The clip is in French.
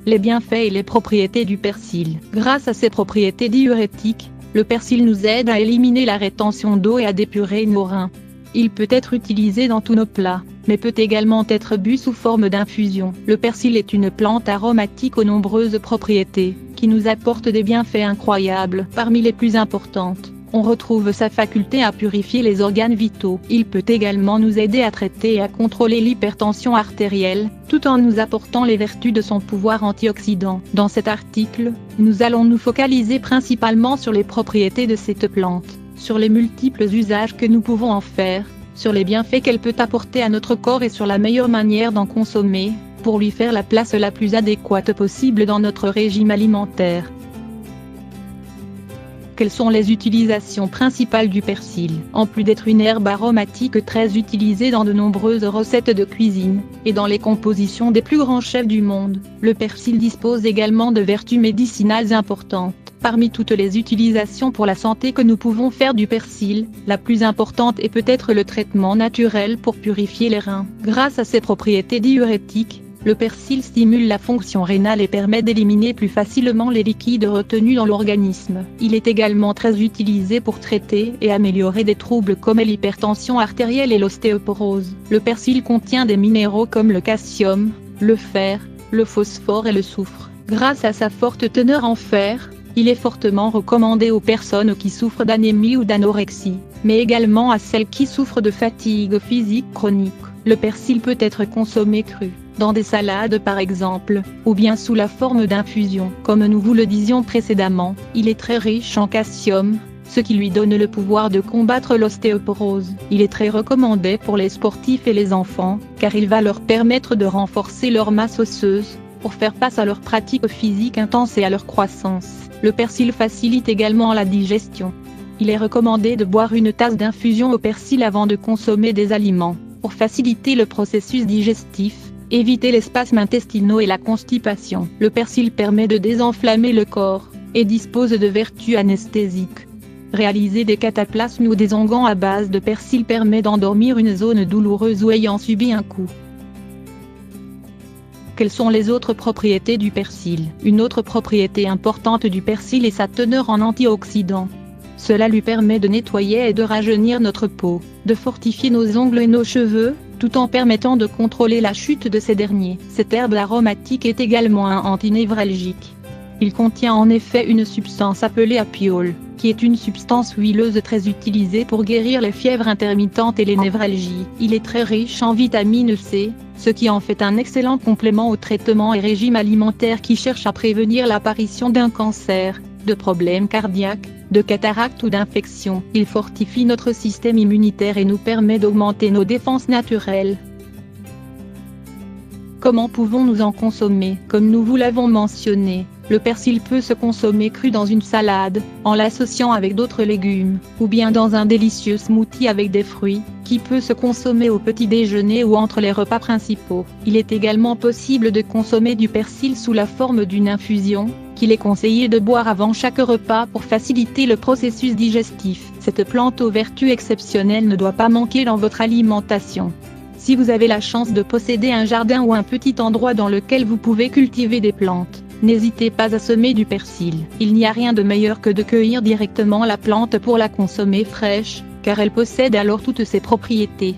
Les bienfaits et les propriétés du persil. Grâce à ses propriétés diurétiques, le persil nous aide à éliminer la rétention d'eau et à dépurer nos reins. Il peut être utilisé dans tous nos plats, mais peut également être bu sous forme d'infusion. Le persil est une plante aromatique aux nombreuses propriétés, qui nous apporte des bienfaits incroyables. Parmi les plus importantes, on retrouve sa faculté à purifier les organes vitaux. Il peut également nous aider à traiter et à contrôler l'hypertension artérielle, tout en nous apportant les vertus de son pouvoir antioxydant. Dans cet article, nous allons nous focaliser principalement sur les propriétés de cette plante, sur les multiples usages que nous pouvons en faire, sur les bienfaits qu'elle peut apporter à notre corps et sur la meilleure manière d'en consommer, pour lui faire la place la plus adéquate possible dans notre régime alimentaire. Quelles sont les utilisations principales du persil? En plus d'être une herbe aromatique très utilisée dans de nombreuses recettes de cuisine, et dans les compositions des plus grands chefs du monde, le persil dispose également de vertus médicinales importantes. Parmi toutes les utilisations pour la santé que nous pouvons faire du persil, la plus importante est peut-être le traitement naturel pour purifier les reins. Grâce à ses propriétés diurétiques, le persil stimule la fonction rénale et permet d'éliminer plus facilement les liquides retenus dans l'organisme. Il est également très utilisé pour traiter et améliorer des troubles comme l'hypertension artérielle et l'ostéoporose. Le persil contient des minéraux comme le calcium, le fer, le phosphore et le soufre. Grâce à sa forte teneur en fer, il est fortement recommandé aux personnes qui souffrent d'anémie ou d'anorexie, mais également à celles qui souffrent de fatigue physique chronique. Le persil peut être consommé cru, dans des salades par exemple, ou bien sous la forme d'infusion. Comme nous vous le disions précédemment, il est très riche en calcium, ce qui lui donne le pouvoir de combattre l'ostéoporose. Il est très recommandé pour les sportifs et les enfants, car il va leur permettre de renforcer leur masse osseuse, pour faire face à leurs pratiques physiques intenses et à leur croissance. Le persil facilite également la digestion. Il est recommandé de boire une tasse d'infusion au persil avant de consommer des aliments, pour faciliter le processus digestif, éviter les spasmes intestinaux et la constipation. Le persil permet de désenflammer le corps, et dispose de vertus anesthésiques. Réaliser des cataplasmes ou des onguents à base de persil permet d'endormir une zone douloureuse ou ayant subi un coup. Quelles sont les autres propriétés du persil? Une autre propriété importante du persil est sa teneur en antioxydants. Cela lui permet de nettoyer et de rajeunir notre peau, de fortifier nos ongles et nos cheveux, tout en permettant de contrôler la chute de ces derniers. Cette herbe aromatique est également un antinévralgique. Il contient en effet une substance appelée apiole, qui est une substance huileuse très utilisée pour guérir les fièvres intermittentes et les névralgies. Il est très riche en vitamine C, ce qui en fait un excellent complément au traitement et régime alimentaire qui cherche à prévenir l'apparition d'un cancer, de problèmes cardiaques, de cataracte ou d'infection. Il fortifie notre système immunitaire et nous permet d'augmenter nos défenses naturelles. Comment pouvons-nous en consommer? Comme nous vous l'avons mentionné, le persil peut se consommer cru dans une salade, en l'associant avec d'autres légumes, ou bien dans un délicieux smoothie avec des fruits, qui peut se consommer au petit déjeuner ou entre les repas principaux. Il est également possible de consommer du persil sous la forme d'une infusion, qu'il est conseillé de boire avant chaque repas pour faciliter le processus digestif. Cette plante aux vertus exceptionnelles ne doit pas manquer dans votre alimentation. Si vous avez la chance de posséder un jardin ou un petit endroit dans lequel vous pouvez cultiver des plantes, n'hésitez pas à semer du persil. Il n'y a rien de meilleur que de cueillir directement la plante pour la consommer fraîche, car elle possède alors toutes ses propriétés.